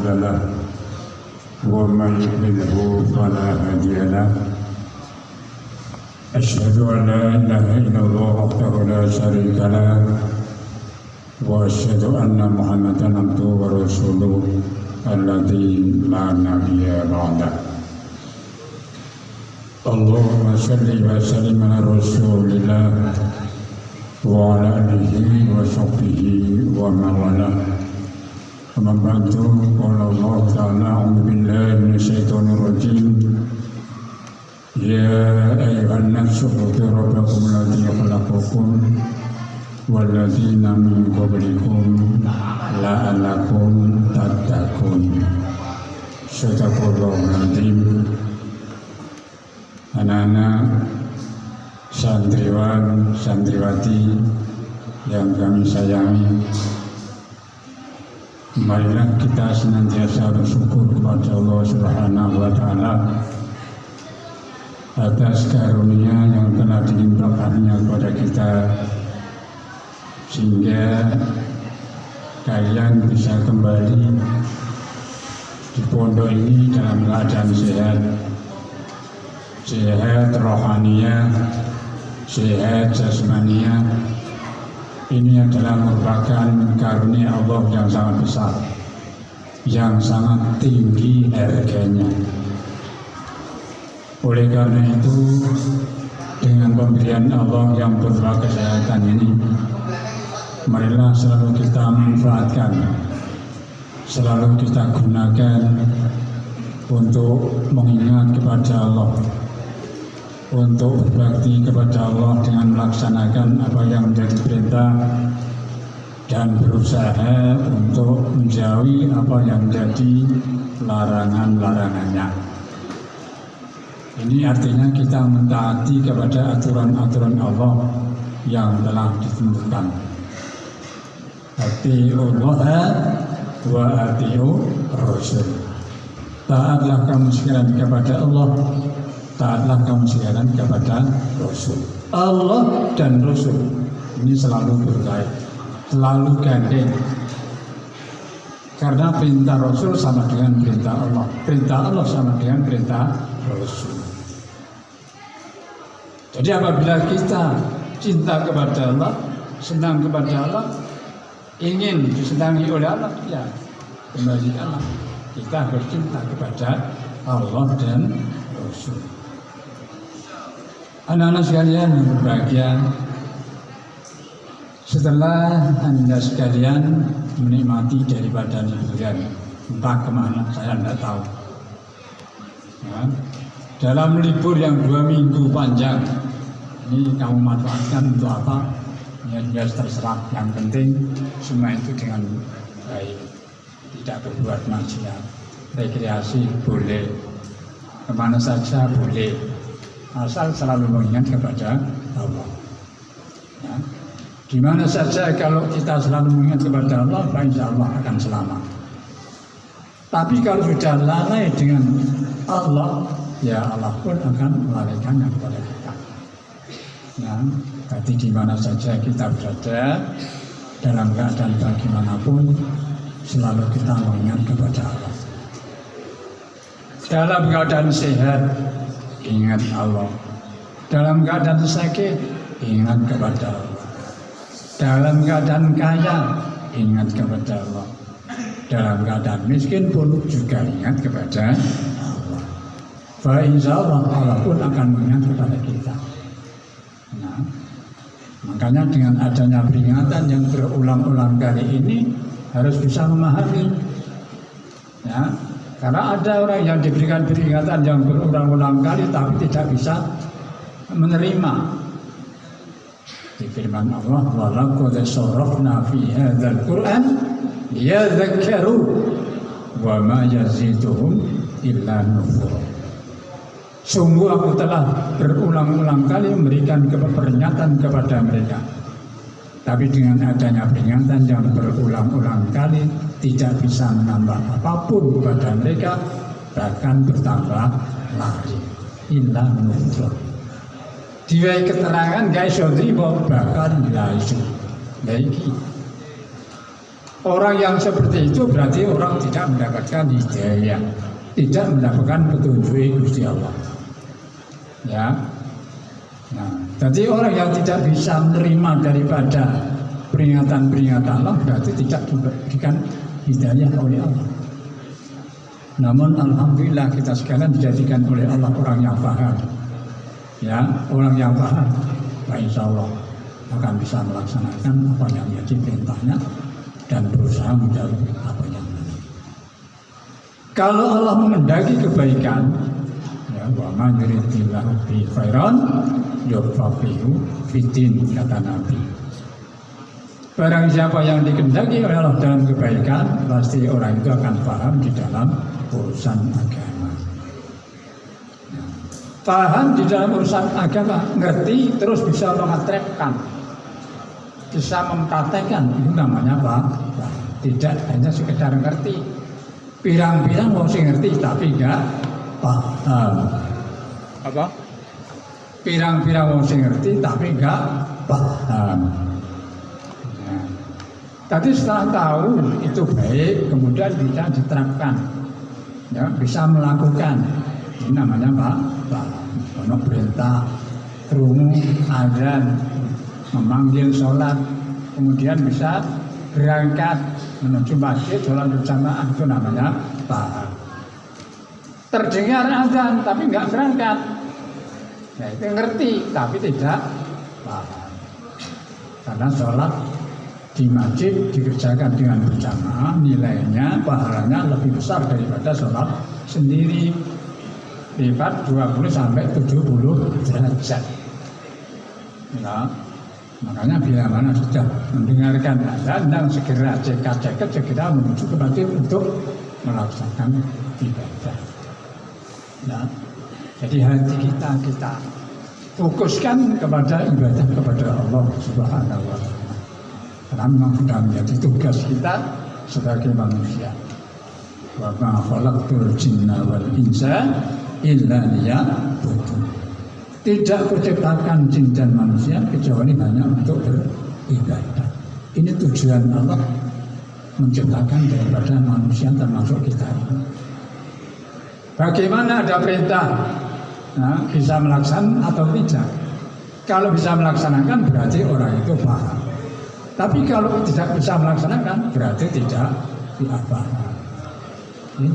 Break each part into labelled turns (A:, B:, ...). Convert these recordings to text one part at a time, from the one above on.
A: مضل له ومن يضلله فلا هادي له أشهد أن لا إله إلا الله وحده لا شريك له وأشهد أن محمدا عبده ورسوله الذي لا نبي بعده اللهم صل وسلم على رسول الله وعلى آله وصحبه ومن والاه أما بعد قال الله تعالى أعوذ بالله من الشيطان الرجيم يا أيها الناس اعبدوا ربكم الذي خلقكم والذين من قبلكم لعلكم تتقون Sadaqallahul Azim. Anak-anak santriwan, santriwati yang kami sayangi, marilah kita senantiasa bersyukur kepada Allah Subhanahu wa Ta'ala atas karunia yang telah dilimpahkannya kepada kita, sehingga kalian bisa kembali di pondok ini dalam keadaan sehat, sehat rohaniah, sehat jasmaniah. Ini adalah merupakan karunia Allah yang sangat besar, yang sangat tinggi harganya. Oleh karena itu, dengan pemberian Allah yang berupa kesehatan ini, marilah selalu kita manfaatkan, selalu kita gunakan untuk mengingat kepada Allah, untuk berbakti kepada Allah dengan melaksanakan apa yang menjadi perintah dan berusaha untuk menjauhi apa yang menjadi larangan-larangannya. Ini artinya kita mentaati kepada aturan-aturan Allah yang telah ditentukan. Atiullaha wa atiur Rasul. Taatlah kamu sekalian kepada Allah, taatlah kamu sekalian kepada Rasul. Allah dan Rasul ini selalu berkait, selalu gandeng. Karena perintah Rasul sama dengan perintah Allah, perintah Allah sama dengan perintah Rasul. Jadi apabila kita cinta kepada Allah, senang kepada Allah, ingin disenangi oleh Allah, ya kembali Allah. Kita bercinta kepada Allah dan Rasul. Anak-anak sekalian yang berbahagia, setelah Anda sekalian menikmati daripada liburan, entah kemana saya tidak tahu, ya, dalam libur yang 2 minggu panjang ini kamu manfaatkan untuk apa? Ya biar terserah. Yang penting semua itu dengan baik, tidak berbuat maksiat. Rekreasi boleh, kemana saja boleh, asal selalu mengingat kepada Allah. Ya. Di mana saja kalau kita selalu mengingat kepada Allah, insya Allah akan selamat. Tapi kalau sudah lalai dengan Allah, ya Allah pun akan melalaikannya kepada kita. Nah, jadi di mana saja kita berada, dalam keadaan bagaimanapun, selalu kita mengingat kepada Allah. Dalam keadaan sehat, ingat Allah. Dalam keadaan sakit, ingat kepada Allah. Dalam keadaan kaya, ingat kepada Allah. Dalam keadaan miskin pun juga ingat kepada Allah. Insya Allah, Allah pun akan mengingat kepada kita. Nah, makanya dengan adanya peringatan yang berulang-ulang kali ini harus bisa memahami. Ya, karena ada orang yang diberikan peringatan yang berulang-ulang kali tapi tidak bisa menerima. Di firman Allah, walaqad sarrafna fi hadzal Qur'an liyadhakkaru wa ma yaziduhum illa nufura. Sungguh aku telah berulang-ulang kali memberikan peringatan kepada mereka. Tapi dengan adanya peringatan yang berulang-ulang kali tidak bisa menambah apapun kepada mereka, bahkan bertambah lagi. Illa nufura. Diwai keterangan guys, jadi bakal dilaju lagi. Orang yang seperti itu berarti orang tidak mendapatkan hidayah, tidak mendapatkan petunjuk Gusti Allah. Ya. Nah, jadi orang yang tidak bisa menerima daripada peringatan-peringatan Allah berarti tidak diberikan hidayah oleh Allah. Namun alhamdulillah kita sekalian dijadikan oleh Allah orang yang paham. Ya, orang yang paham, insya Allah akan bisa melaksanakan apa yang menjadi perintahnya dan berusaha menjauhi apa yang benar. Kalau Allah mengendaki kebaikan, ya, wa man yuridillahu bi khairan yufaqihu fiddin, kata Nabi. Barang siapa yang dikehendaki oleh Allah dalam kebaikan, pasti orang itu akan paham di dalam urusan agama. Paham di dalam urusan agama, ngerti terus bisa mengatrapkan, bisa mempraktekkan, itu namanya apa? Tidak hanya sekedar ngerti. Pirang-pirang mau sih ngerti tapi enggak paham. Apa? Pirang-pirang mau sih ngerti tapi enggak paham. Nah, tadi setelah tahu itu baik, kemudian bisa diterapkan, ya, bisa melakukan. Ini namanya apa? Ono perintah, krungu, azan, memanggil sholat, kemudian bisa berangkat menuju masjid, sholat berjamaah, itu namanya paham. Terdengar azan tapi nggak berangkat, ya itu ngerti tapi tidak paham. Karena sholat di masjid dikerjakan dengan berjamaah, nilainya, pahalanya lebih besar daripada sholat sendiri. Lipat 20 sampai 70 derajat. Nah, makanya bila mana sudah mendengarkan azan dan segera cekak-cekak segera menuju ke masjid untuk melaksanakan ibadah. Nah, jadi hati kita fokuskan kepada ibadah kepada Allah Subhanahu wa Ta'ala. Karena memang sudah menjadi tugas kita sebagai manusia. Wa ma khalaqtul jinna wal insa illa liya'budun. Tidak kuciptakan jin dan manusia kecuali hanya untuk beribadah. Ini tujuan Allah menciptakan daripada manusia termasuk kita ini. Bagaimana ada perintah, nah, bisa melaksanakan atau tidak? Kalau bisa melaksanakan berarti orang itu paham. Tapi kalau tidak bisa melaksanakan berarti tidak paham. Ini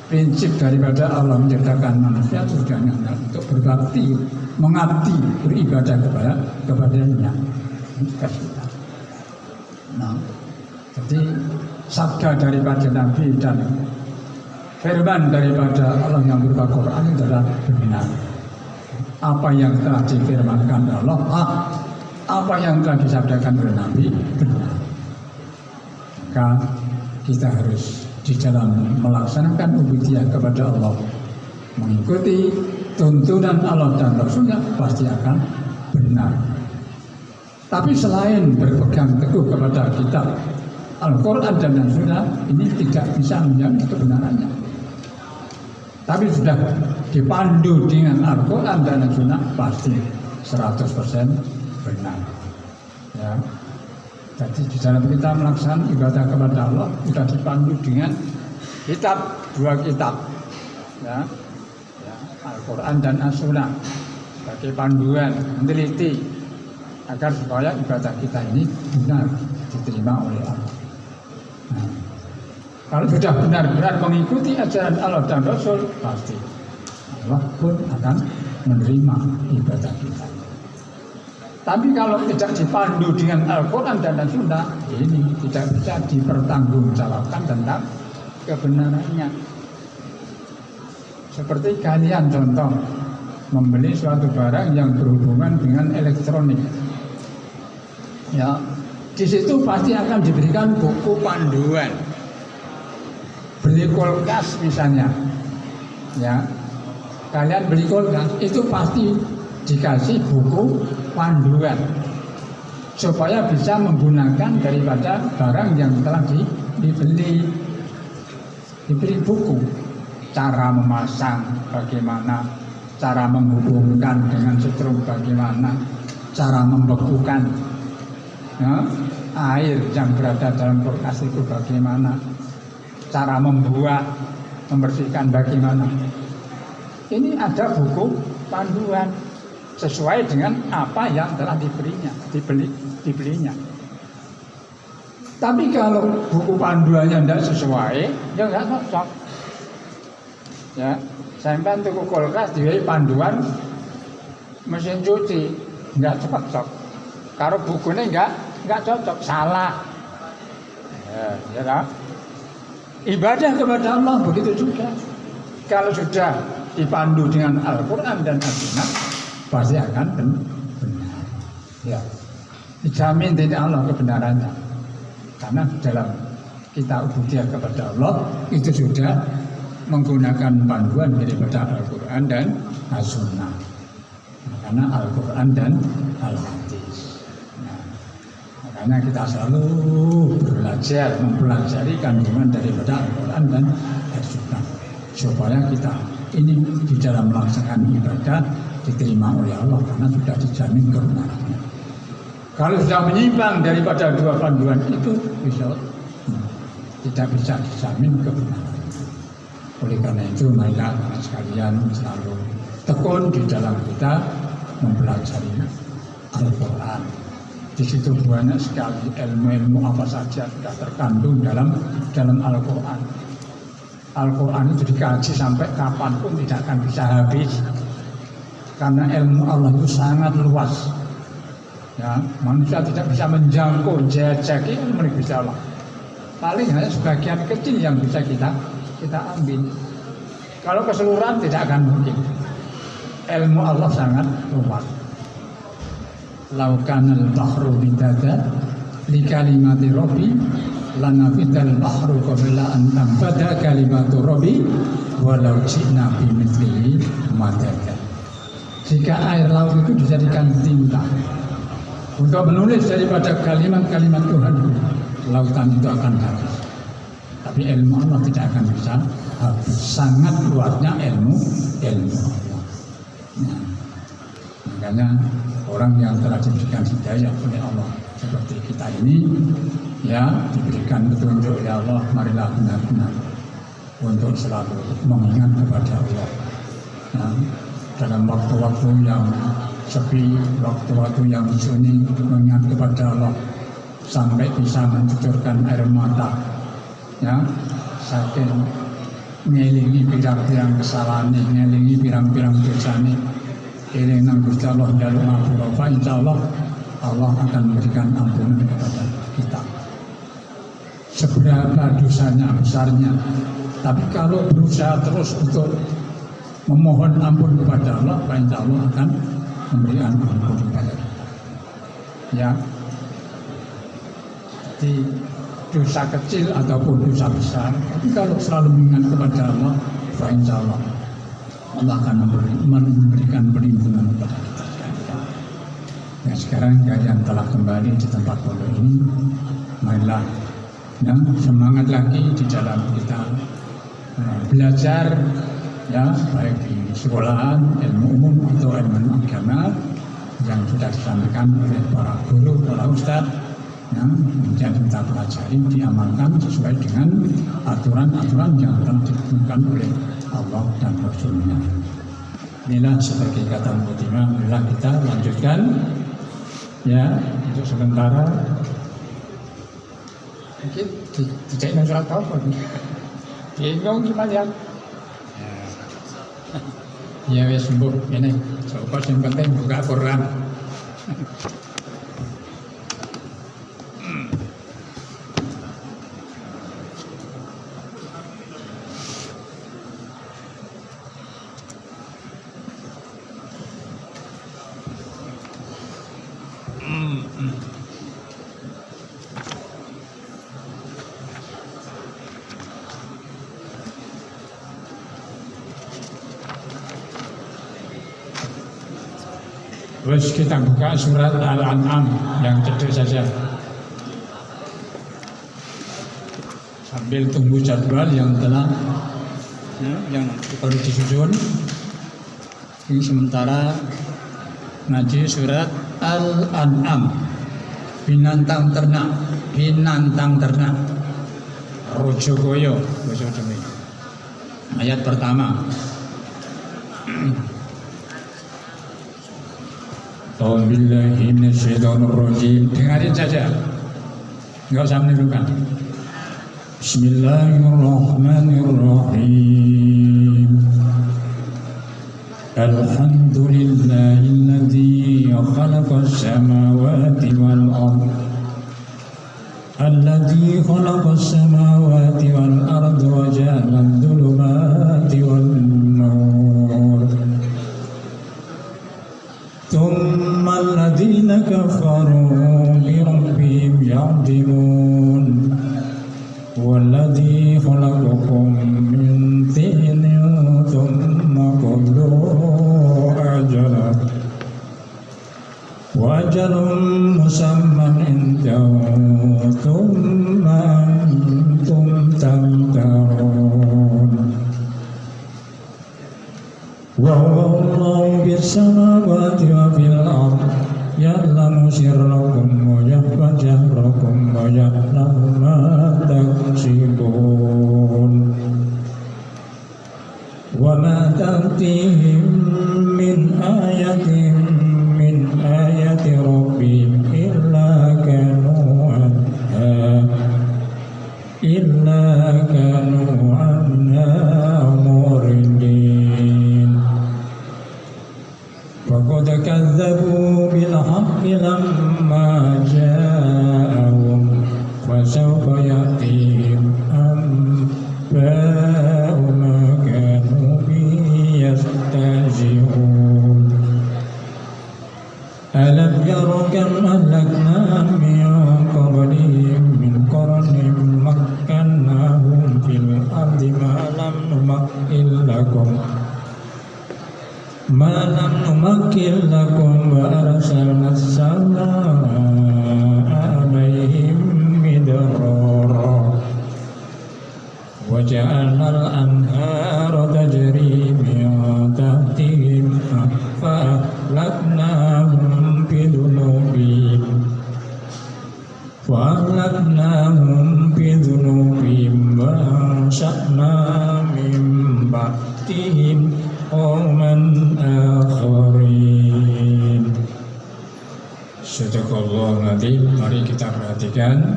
A: prinsip daripada Allah menciptakan manusia tujuannya untuk berbakti, mengabdi, beribadah kepadanya. Nah, jadi sabda daripada Nabi dan firman daripada Allah yang berupa Quran adalah benar. Apa yang telah difirmankan Allah, apa yang telah disabdakan oleh Nabi benar. Maka kita harus di dalam melaksanakan ubudiyah kepada Allah, mengikuti tuntunan Allah dan Rasulnya pasti akan benar. Tapi selain berpegang teguh kepada kitab Al-Quran dan Sunnah, ini tidak bisa menjamin kebenarannya. Tapi sudah dipandu dengan Al-Quran dan Sunnah pasti 100% benar. Ya. Jadi di dalam kita melaksanakan ibadah kepada Allah sudah dipandu dengan dua kitab, ya, Al-Quran dan As-Sunnah sebagai panduan meneliti agar supaya ibadah kita ini benar diterima oleh Allah. Nah, kalau sudah benar-benar mengikuti ajaran Allah dan Rasul, pasti Allah pun akan menerima ibadah kita. Tapi kalau tidak dipandu dengan Al-Quran dan Sunnah, ini tidak bisa dipertanggungjawabkan tentang kebenarannya. Seperti kalian contoh membeli suatu barang yang berhubungan dengan elektronik, ya, di situ pasti akan diberikan buku panduan. Beli kulkas misalnya, ya, kalian beli kulkas itu pasti dikasih buku panduan supaya bisa menggunakan daripada barang yang telah dibeli. Diberi buku cara memasang bagaimana, cara menghubungkan dengan setrum bagaimana, cara membekukan, ya, air yang berada dalam kulkas itu bagaimana, cara membuat, membersihkan bagaimana. Ini ada buku panduan sesuai dengan apa yang telah dibelinya. Tapi kalau buku panduannya tidak sesuai, ya nggak cocok. Ya, sampai tuku kulkas diberi panduan mesin cuci, nggak cocok. Kalau bukunya nggak cocok, salah. Ya tak? Ibadah kepada Allah begitu juga. Kalau sudah dipandu dengan Al-Quran dan As-Sunnah, pasti akan benar. Ya, dijamin dari Allah kebenarannya. Karena dalam kita ubudiyah kepada Allah itu sudah menggunakan panduan daripada Al-Quran dan As-Sunnah. Karena Al-Quran dan Al-Hadis. Nah, makanya kita selalu mempelajari kandungan daripada Al-Quran dan As-Sunnah supaya kita ini di dalam melaksanakan ibadah diterima oleh Allah karena sudah dijamin kebenarannya. Kalau sudah menyimpang daripada dua panduan itu tidak bisa dijamin kebenaran. Oleh karena itu marilah sekalian selalu tekun di dalam kita mempelajari Al-Quran. Di situ banyak sekali ilmu-ilmu apa saja sudah terkandung dalam Al-Quran. Al-Quran itu dikaji sampai kapanpun tidak akan bisa habis. Karena ilmu Allah itu sangat luas. Ya, manusia tidak bisa menjangkau jajaki ilmu bisa Allah. Paling hanya sebagian kecil yang bisa kita ambil. Kalau keseluruhan tidak akan mungkin. Ilmu Allah sangat luas. Laukanal bahru bidada li kalimati rabbi lanafidal bahru qabla an tanfada kalimatu rabbi walau ji'na bimithlihi madada. Jika air laut itu dijadikan tinta untuk menulis daripada kalimat-kalimat Tuhan, lautan itu akan habis. Tapi ilmu Allah tidak akan bisa habis. Sangat luasnya ilmu Allah. Nah, makanya orang yang telah diberikan hidayah oleh Allah seperti kita ini, ya diberikan petunjuk oleh Allah, marilah benar-benar untuk selalu mengingat kepada Allah. Nah, dalam waktu-waktu yang sepi, waktu-waktu yang sunyi mengingat kepada Allah sampai bisa mencucurkan air mata, ya saking ngelingi pirang-pirang kesalahan, ngelingi pirang-pirang dosa ini, eling nang Gusti Allah jaluk ngapura, insyaallah Allah akan memberikan ampunan kepada kita. Seberapa dosanya besarnya, tapi kalau berusaha terus untuk memohon ampun kepada Allah, insyaallah akan memberikan ampun kepada kita. Ya, di dosa kecil ataupun dosa besar, tapi kalau selalu mengingat kepada Allah, insyaallah Allah akan memberikan perlindungan kepada kita. Nah, sekarang kalian telah kembali di tempat pondok ini, marilah dan semangat lagi di dalam kita belajar, ya baik di sekolahan, ilmu umum atau ilmu agama yang sudah disampaikan oleh para guru, para ustadz, yang kemudian kita pelajari, diamalkan sesuai dengan aturan-aturan yang telah ditentukan oleh Allah dan Rasulnya. Inilah sebagai kata mutimah, marilah kita lanjutkan ya untuk sementara. Mungkin tidak surat apa nih? Bingung gimana ya? Ya wes sembuh ini. Coba yang penting buka Quran. Terus kita buka surat Al-An'am yang cedek saja. Sambil tunggu jadwal yang telah yang baru disusun. Ini sementara ngaji surat Al-An'am binatang ternak, Rajagoya basa Jawa. Ayat pertama. Auzubillahi minasyaitonir rajim. Dengarin saja. Enggak usah menirukan. Bismillahirrahmanirrahim. Alhamdulillahilladzi khalaqas samawati wal ardh. Alladzi khalaqas samawati wal ardh wa ja'ala adh-dhulumati wan nur. Thumma alladhina kafaru bi rabbihim ya'dilun. Walladzi khalaqakum min tinin thumma qadara ajalan wa ajalun musamman indahu thumma antum tamtarun. Wa huwa Allahu bis samawati wa fil ardh ya'lamu sirrakum wa jahrakum wa ya'lamu ma taksibun. Wa ma ta'tihim min ayatin min ayati rabbihim illa kanu anha muridin. Faqad kadzabu bil haqqi lamma ja'ahum wa sawfa ya'tihim anba'u ma kanu bihi yastahzi'un. Alam yara kam ahlakna min qablihim min qarnin makkannahum fil ardi ma lam numakkil lakum wa arsalna as-samaa'a 'alayhim midrara wa ja'alna al-anhara tajri min tahtihim fa ahlaknahum bidhunubihim wa ansha'na min ba'dihim qauman akharin. Sadaqallahu adzim. Mari kita perhatikan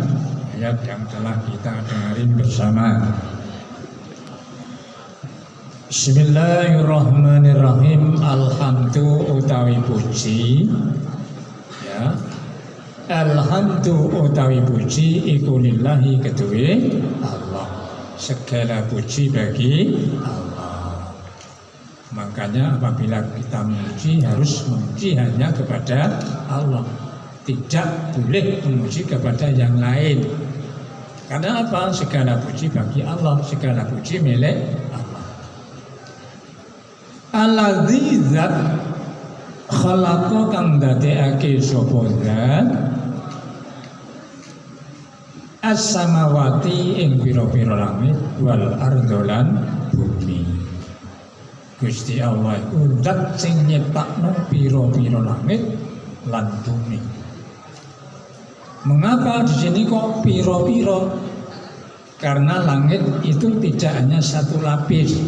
A: ayat yang telah kita dengarin bersama. Bismillahirrahmanirrahim. Alhamdu utawi puji, ya. Alhamdu utawi puji iku lillahi kedue Allah. Segala puji bagi Allah. Makanya apabila kita memuji harus memuji hanya kepada Allah. Tidak boleh memuji kepada yang lain. Karena apa? Segala puji bagi Allah, segala puji milik Allah. Alladzi zat khalaqa kang dadekake sapa zat as-samawati ing pira-pira langit wal ardolan bumi. Gusti Allah iku zat sing nyiptakno pira-pira langit lan bumi. Mengapa di sini kok pira-pira? Karena langit itu tidak hanya satu lapis,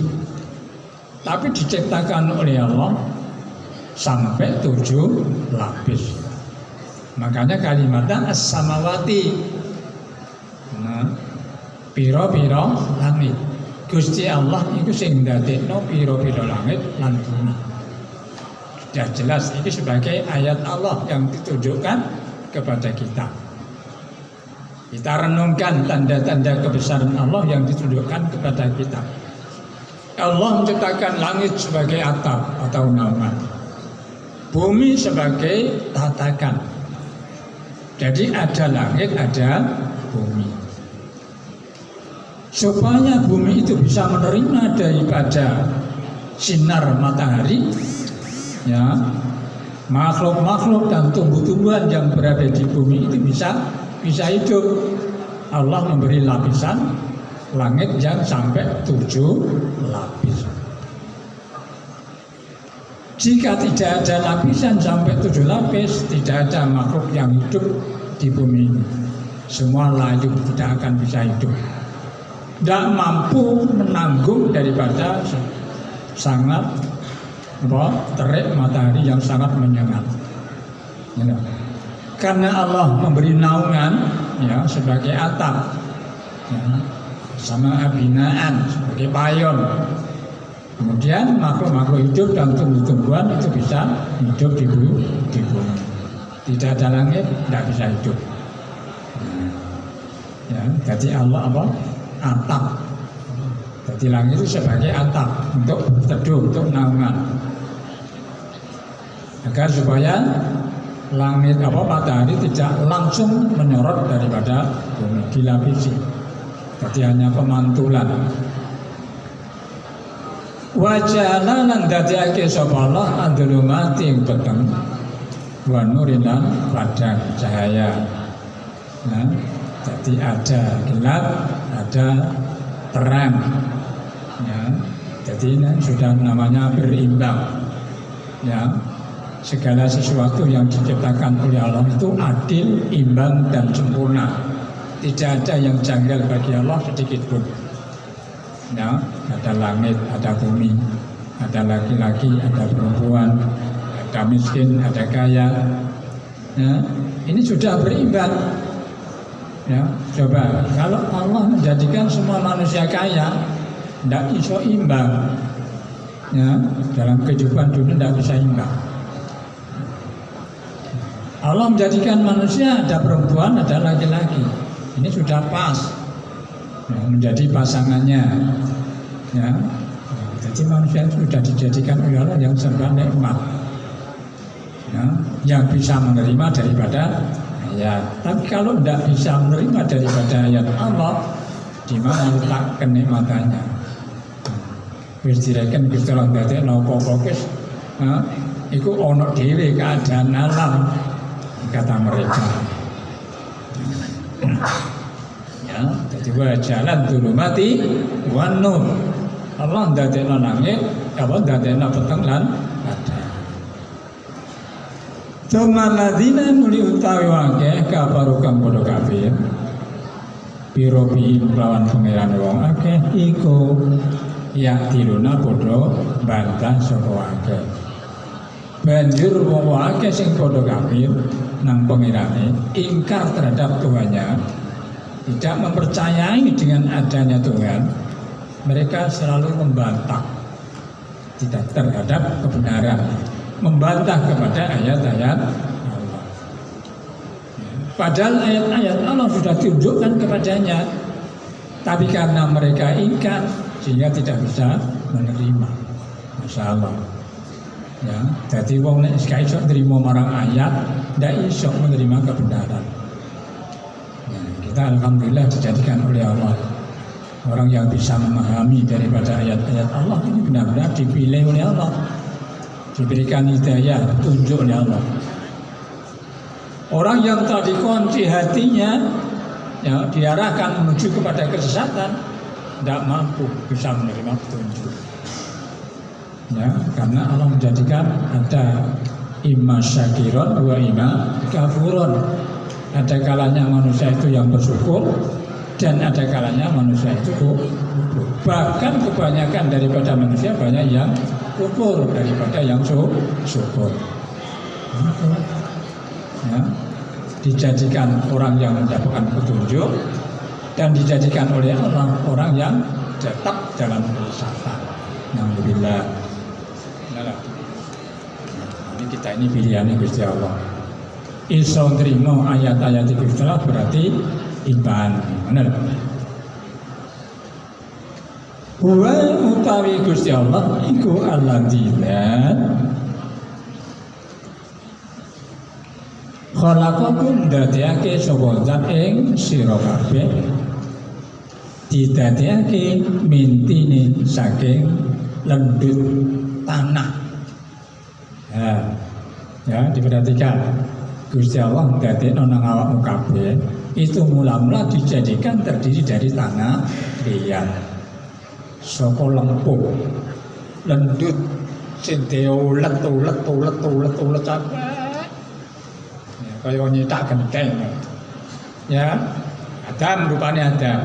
A: tapi diciptakan oleh Allah sampai 7 lapis. Makanya kalimatnya as-samawati. Nah, pira-pira langit. Gusti Allah itu sing ndadekno pira-pira langit lan bumi. Sudah jelas ini sebagai ayat Allah yang ditunjukkan kepada kita. Kita renungkan tanda-tanda kebesaran Allah yang ditunjukkan kepada kita. Allah menciptakan langit sebagai atap atau naungan, bumi sebagai tatakan. Jadi ada langit, ada bumi. Supaya bumi itu bisa menerima daripada sinar matahari, ya, makhluk-makhluk dan tumbuh-tumbuhan yang berada di bumi itu bisa hidup. Allah memberi lapisan langit yang sampai 7 lapis. Jika tidak ada lapisan sampai 7 lapis, tidak ada makhluk yang hidup di bumi ini. Semua layu tidak akan bisa hidup. Tidak mampu menanggung daripada sangat terik matahari yang sangat menyengat. Ya. Karena Allah memberi naungan ya sebagai atap, ya, sama binaan sebagai payon. Kemudian makhluk-makhluk hidup dan tumbuh-tumbuhan itu bisa hidup di bumi. Tidak ada langit, tidak bisa hidup. Ya, jadi Allah apa? Atap. Jadi langit itu sebagai atap untuk teduh, untuk naungan. Agar supaya langit matahari tidak langsung menyorot daripada bumi, dilapisi. Jadi hanya pemantulan. Wajahna lan dadiake sapa Allah adulumati ing peteng wa nurinan padang cahaya. Nah, jadi ada gelap, ada terang. Ya, jadi ini sudah namanya berimbang. Ya, segala sesuatu yang diciptakan oleh Allah itu adil, imbang dan sempurna. Tidak ada yang janggal bagi Allah sedikit pun. Ya, ada langit, ada bumi, ada laki-laki, ada perempuan, ada miskin, ada kaya. Ya, ini sudah berimbang. Ya, coba kalau Allah menjadikan semua manusia kaya, tidak bisa imbang. Ya, dalam kehidupan dunia tidak bisa imbang. Allah menjadikan manusia ada perempuan, ada laki-laki. Ini sudah pas. Ya, menjadi pasangannya. Ya, jadi manusia itu sudah dijadikan oleh Allah yang serba nikmat. Ya, yang bisa menerima daripada ayat. Tapi kalau tidak bisa menerima daripada ayat Allah, di mana letak kenikmatannya? Wis direken Gusti Allah dadekno apa-apa wis iku ana dhewe keadaan alam kata mereka. Ya, jadi jalan dulu mati wan nur. Allah dadekno langit, apa dadekno peteng lan ada. Cuma ladina nuli utawi wake kafaru kang padha kafir. Birobi lawan pangeran wong akeh iku ya diluna padha bantah sapa wake. Banjur wong akeh sing padha kafir nang pangerane ingkar terhadap Tuhannya, tidak mempercayai dengan adanya Tuhan, mereka selalu membantah tidak terhadap kebenaran, membantah kepada ayat-ayat Allah. Padahal ayat-ayat Allah sudah ditunjukkan kepadanya, tapi karena mereka ingkar sehingga tidak bisa menerima. Masya Allah. Ya, jadi wong nek gak iso nrimo marang ayat, ndak iso menerima kebenaran. Ya, kita alhamdulillah dijadikan oleh Allah orang yang bisa memahami daripada ayat-ayat Allah ini benar-benar dipilih oleh Allah, diberikan hidayah, petunjuk oleh Allah. Orang yang telah dikunci hatinya, ya, diarahkan menuju kepada kesesatan, tidak mampu bisa menerima petunjuk. Ya, karena Allah menjadikan ada imma syakiron wa imma kafurun. Ada kalanya manusia itu yang bersyukur dan ada kalanya manusia itu kufur. Bahkan kebanyakan daripada manusia banyak yang kufur daripada yang syukur. Ya, dijadikan orang yang mendapatkan petunjuk dan dijadikan oleh Allah orang yang tetap dalam kesesatan. Alhamdulillah. Ini kita ini pilihannya Gusti Allah. Iso nrimo ayat-ayat Gusti Allah berarti iman. Benar. Wa utawi Gusti Allah iku alladzina khalaqakum dadiake sapa zat ing sira kabeh didadiake mintine saking lembut tanah. Ya, diperhatikan. Gusti Allah dadekno nang awakmu kabeh itu mula-mula dijadikan terdiri dari tanah liat. Saka lempung, lendut, sing ulet capek. Ya, kaya nyetak genteng. Ya, Adam rupanya Adam.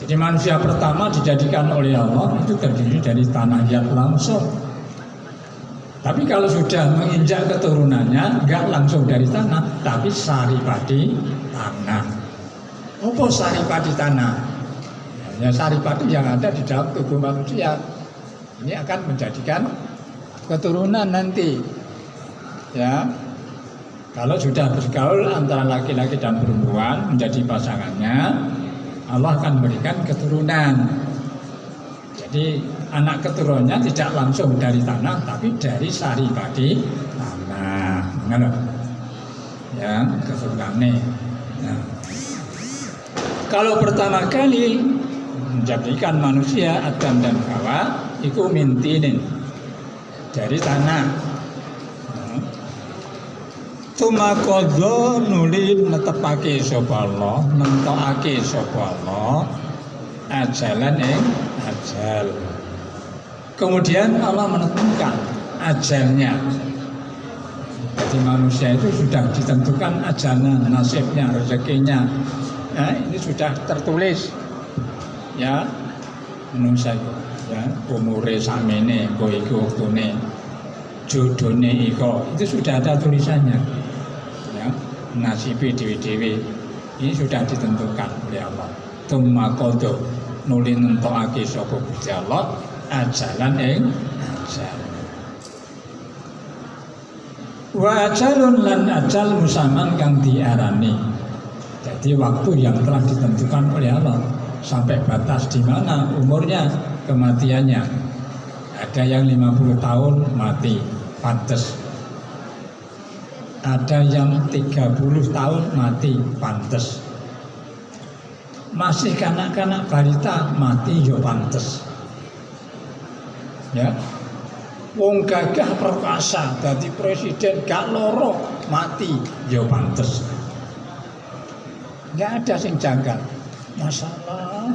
A: Jadi manusia pertama dijadikan oleh Allah itu terdiri dari tanah yang langsung. Tapi kalau sudah menginjak keturunannya, enggak langsung dari tanah, tapi saripati tanah. Apa saripati tanah? Ya saripati yang ada di dalam tubuh manusia. Ini akan menjadikan keturunan nanti. Ya, kalau sudah bergaul antara laki-laki dan perempuan menjadi pasangannya, Allah akan memberikan keturunan. Jadi anak keturunannya tidak langsung dari tanah, tapi dari saripati tanah. Benar? Ya, keturunannya. Nah, kalau pertama kali menjadikan manusia Adam dan Hawa, itu mintinin dari tanah. Tumakodo nuli netepake sapa Allah, mentokake sapa Allah ajalan ing ajal. Kemudian Allah menentukan ajalnya. Jadi manusia itu sudah ditentukan ajalnya, nasibnya, rezekinya. Nah, ini sudah tertulis. Ya, manusia ya, umure sakmene, engko iki wektune, jodone iko, itu sudah ada tulisannya. Ya, nasibi dewi-dewi ini sudah ditentukan oleh Allah. Tumakodo nuli nentokake sapa Gusti Allah ajalan ing ajal. Wa ajalun lan ajal musaman kang diarani. Jadi waktu yang telah ditentukan oleh Allah sampai batas di mana umurnya kematiannya. Ada yang 50 tahun mati, pantes. Ada yang 30 tahun mati, pantes. Masih kanak-kanak balita mati yo pantes. Ya. Wong gagah perkasa dadi presiden gak loro mati yo pantes. Enggak ada sing janggal. Masalah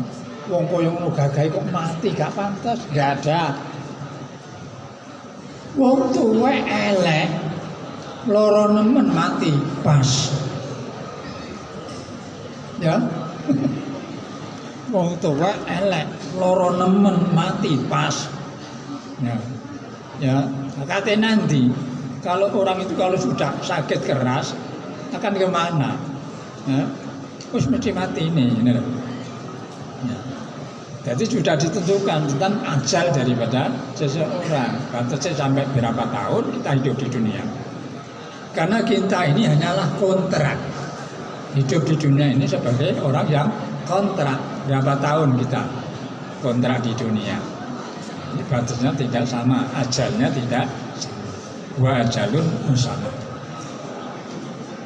A: wong koyo ngono gagah kok mati gak pantes, enggak ada. Wong tuwek elek loro nemen mati pas. Ya. Wong tuwek elek loro nemen mati pas. Ya. Ya, kate nanti kalau orang itu kalau sudah sakit keras akan kemana? Ya, terus mesti mati ini. Ya. Jadi sudah ditentukan tentang ajal daripada seseorang. Batasnya sampai berapa tahun kita hidup di dunia. Karena kita ini hanyalah kontrak. Hidup di dunia ini sebagai orang yang kontrak. Berapa tahun kita kontrak di dunia. Batasnya tidak sama, ajalnya tidak wa ajalun musamma.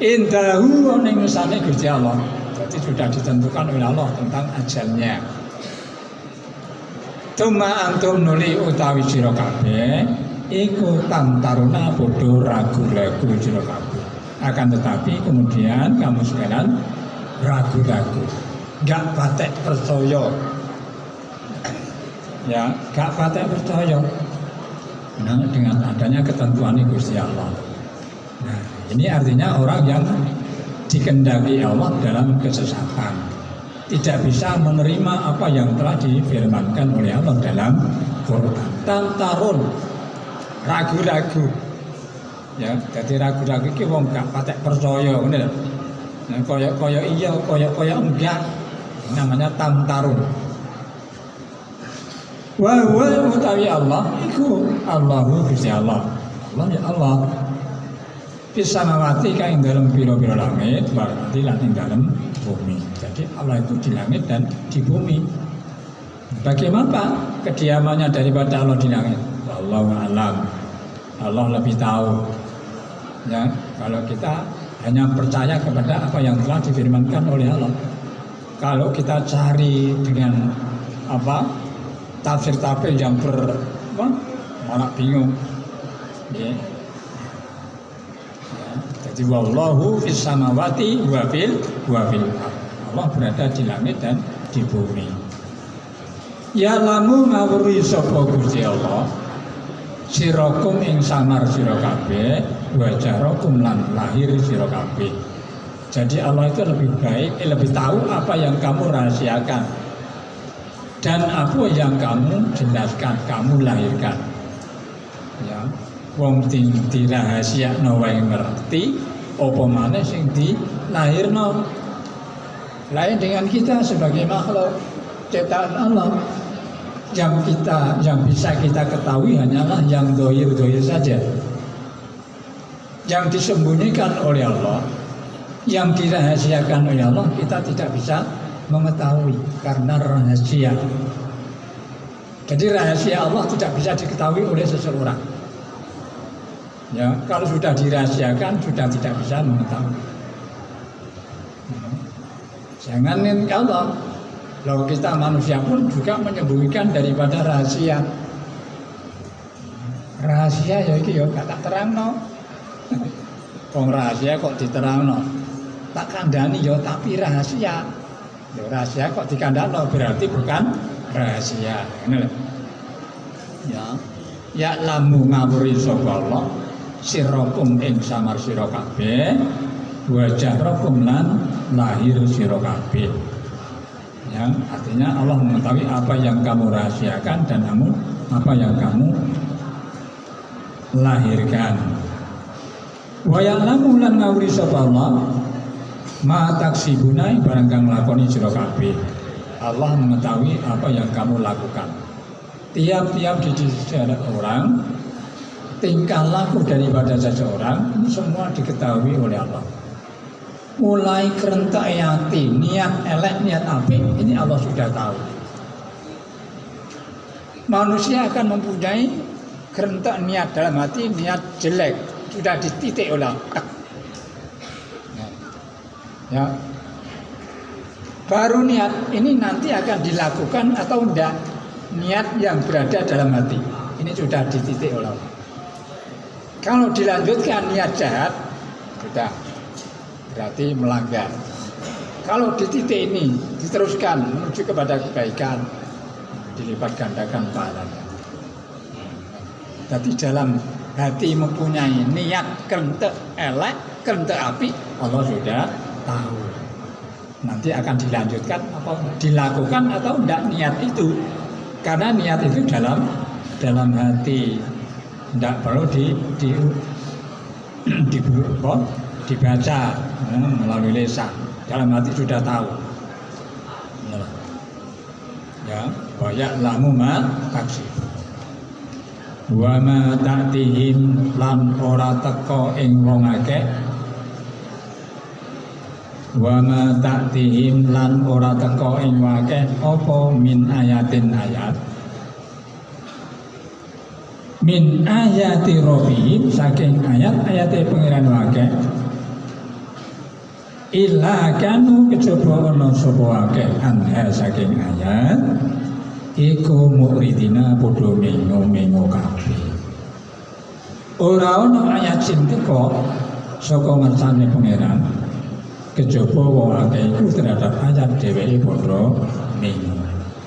A: Indahu ning misale Gusti Allah. Jadi sudah ditentukan oleh Allah tentang ajalnya. Tuma antum nuli utawi sira kabeh iku tamtaruna bodho ragu-ragu sira kabeh. Akan tetapi kemudian kamu sekalian ragu-ragu. Enggak patek percaya. Ya, gak patah percaya. Nah, dengan adanya ketentuan Gusti Allah. Nah, ini artinya orang yang dikehendaki Allah dalam kesesatan, tidak bisa menerima apa yang telah difirmankan oleh Allah dalam Quran. Tantarun, ragu-ragu. Ya, jadi ragu-ragu iki wong gak patek percaya, ngono lho. Nah, kaya iya, kaya enggak. Namanya tantarun. Wa utawi Allah iku Allahu Gusti Allah. Allah ya Allah. Bisa mawati kang dalam pira-pira langit, berarti lan ing dalam bumi. Jadi Allah itu di langit dan di bumi. Bagaimana kediamannya daripada Allah di langit? Wallahu alam. Allah lebih tahu. Ya, kalau kita hanya percaya kepada apa yang telah difirmankan oleh Allah. Kalau kita cari dengan apa? Tafsir-tafsir yang malah bingung. Ya. Ya. Jadi wallahu fis samawati wa fil Allah berada di langit dan di bumi. Ya lamu ngawuri sapa Gusti Allah sirakum ing samar sira kabeh wa jarakum lan lahir sira kabeh. Jadi Allah itu lebih baik, lebih tahu apa yang kamu rahasiakan dan apa yang kamu jelaskan, kamu lahirkan. Ya, wong sing dirahasiakno wae ngerti, apa maneh sing dilahirno. Lain dengan kita sebagai makhluk ciptaan Allah, yang bisa kita ketahui hanyalah yang dohir-dohir saja, yang disembunyikan oleh Allah, yang dirahasiakan oleh Allah kita tidak bisa mengetahui karena rahasia. Jadi rahasia Allah tidak bisa diketahui oleh seseorang. Ya, kalau sudah dirahasiakan sudah tidak bisa mengetahui. Jangan Allah, kalau kita manusia pun juga menyembunyikan daripada rahasia. Rahasia ya iki ya gak tak terangno. Wong rahasia kok diterangno. Tak kandhani ya tapi rahasia. Ya rahasia kok dikandhano berarti bukan rahasia. Ngono lho. Ya. Ya lamu ngawuri sapa Allah sirakum ing samar sira kabeh wajah rokum lan lahir sira kabeh. Ya, artinya Allah mengetahui apa yang kamu rahasiakan dan apa yang kamu lahirkan. Wa ya'lamu lan ngawuri sapa Allah ma taksibuna barang kang nglakoni sira kabeh. Allah mengetahui apa yang kamu lakukan. Tiap-tiap di orang, tingkah laku daripada seseorang ini semua diketahui oleh Allah. Mulai kerentak hati, niat elek, niat apik, ini Allah sudah tahu. Manusia akan mempunyai kerentak niat dalam hati, niat jelek, sudah dititik oleh Allah. Ya. Baru niat ini nanti akan dilakukan atau tidak, niat yang berada dalam hati ini sudah dititik oleh Allah. Kalau dilanjutkan niat jahat, sudah berarti melanggar. Kalau di titik ini diteruskan menuju kepada kebaikan, dilipat gandakan pahalanya. Jadi dalam hati mempunyai niat kerentek elek, kerentek api, Allah sudah tahu. Nanti akan dilanjutkan apa dilakukan atau tidak niat itu. Karena niat itu dalam hati, tidak perlu dibaca melalui lisan, dalam hati sudah tahu. Ya, banyak lamu ma taksi. Wa ma ta'tihim lan ora teka ing wong akeh. Wa ma ta'tihim lan ora teka ing wong akeh apa min ayatin ayat. Min ayati rabbihim saking ayat-ayate pangeran wake illa kanu kejaba ana sapa wake anha saking ayat iku muridina padha mengo-mengo kabeh. Ora ana ayat sing teka saka ngersane pangeran kejaba wong akeh iku terhadap ayat dheweke padha mengo.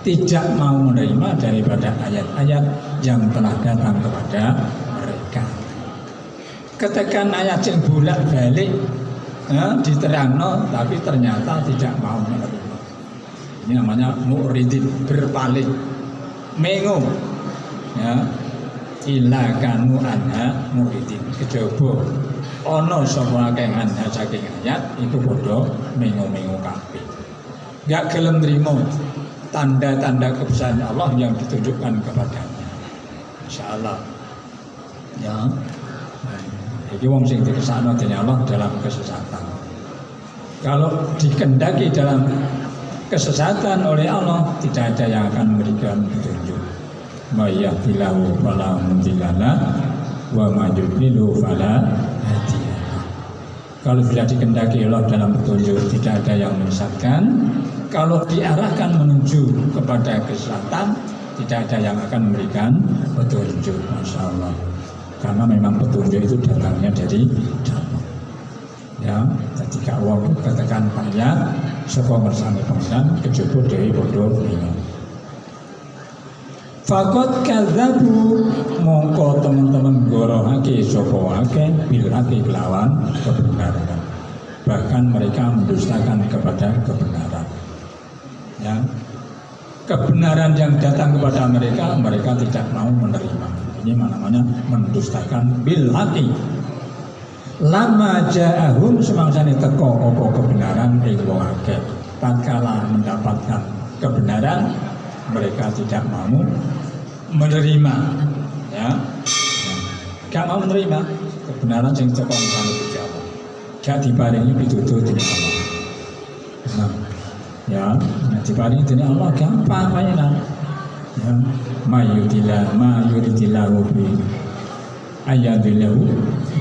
A: Tidak mau menerima daripada ayat-ayat yang telah datang kepada mereka. Ketekan ayat yang bolak-balik diterangno, tapi ternyata tidak mau menerima. Ini namanya mu'ridin, berpaling, mengo. Ya, ila kanu anha mu'ridin. Kejaba ana sapa akeh anha saking ayat iku padha mengo-mengo kabeh. Enggak gelem nrimo tanda-tanda kebesaran Allah yang ditunjukkan kepadanya. Insyaallah. Ya. Jadi wong sing dikesakno dening Allah dalam kesesatan. Kalau dikendaki dalam kesesatan oleh Allah, tidak ada yang akan memberikan petunjuk. May yahdihillahu fala mudhillalah wa may yudlil fala hadiyalah. Kalau sudah dikendaki Allah dalam petunjuk, tidak ada yang menyesatkan. Kalau diarahkan menuju kepada kesesatan, tidak ada yang akan memberikan petunjuk. Masya Allah. Karena memang petunjuk itu datangnya dari Allah. Ya, ketika Allah katakan banyak, saka ngersane pangeran kejaba dhewe padha bingung. Fakot kadzabu mongko teman-teman gorohake sapa akeh bil haqi kelawan kebenaran. bahkan mereka mendustakan kepada kebenaran. Ya, kebenaran yang datang kepada mereka, mereka tidak mau menerima. Ini namanya mendustakan bil haqi. Lama ja'ahum semangsane teko apa kebenaran ing wong akeh. Tatkala mendapatkan kebenaran, mereka tidak mau menerima. Ya, gak mau menerima kebenaran yang teko nang Gusti Allah. Gak diparingi pitutur dening Allah. Nah, ya, diparingi dening Allah gampang wae nang. Ya, mayuridillahu bi ayadilahu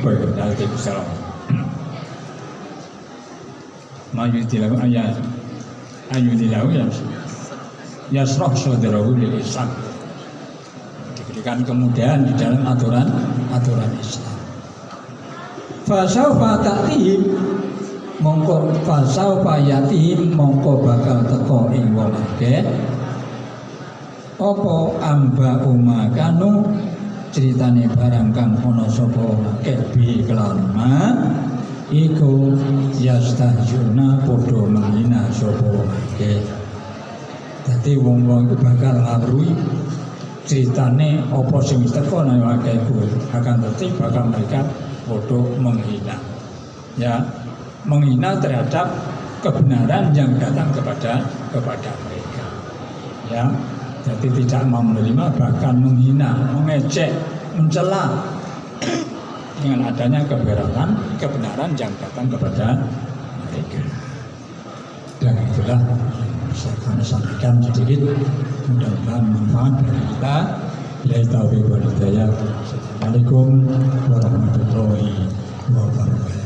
A: berdalil salam. Mayuridillahu ayadilahu ya yasrah saudarahu lil Islam. Diberikan kemudahan di dalam aturan Islam. Fasaufa ta'tihim mongko fasaufa yatihim mongko bakal teko ing wong akeh apa amba umakanu ceritane barang kang ana sapa akeh bi kelawan ma iku yastahjuna padha menghina sapa akeh. Dadi wong-wong iku bakal ngawruhi ceritane apa sing wis teko nang akeh iku akan dadi bakal mereka padha menghina. Ya, menghina terhadap kebenaran yang datang kepada mereka. Ya, jadi tidak mau menerima, bahkan menghina, mengejek, mencela dengan adanya kebenaran yang datang kepada mereka. Dan itulah bisa kami sampaikan sedikit, mudah-mudahan manfaat bagi kita. Billahi taufiq wal hidayah. Assalamualaikum warahmatullahi wabarakatuh.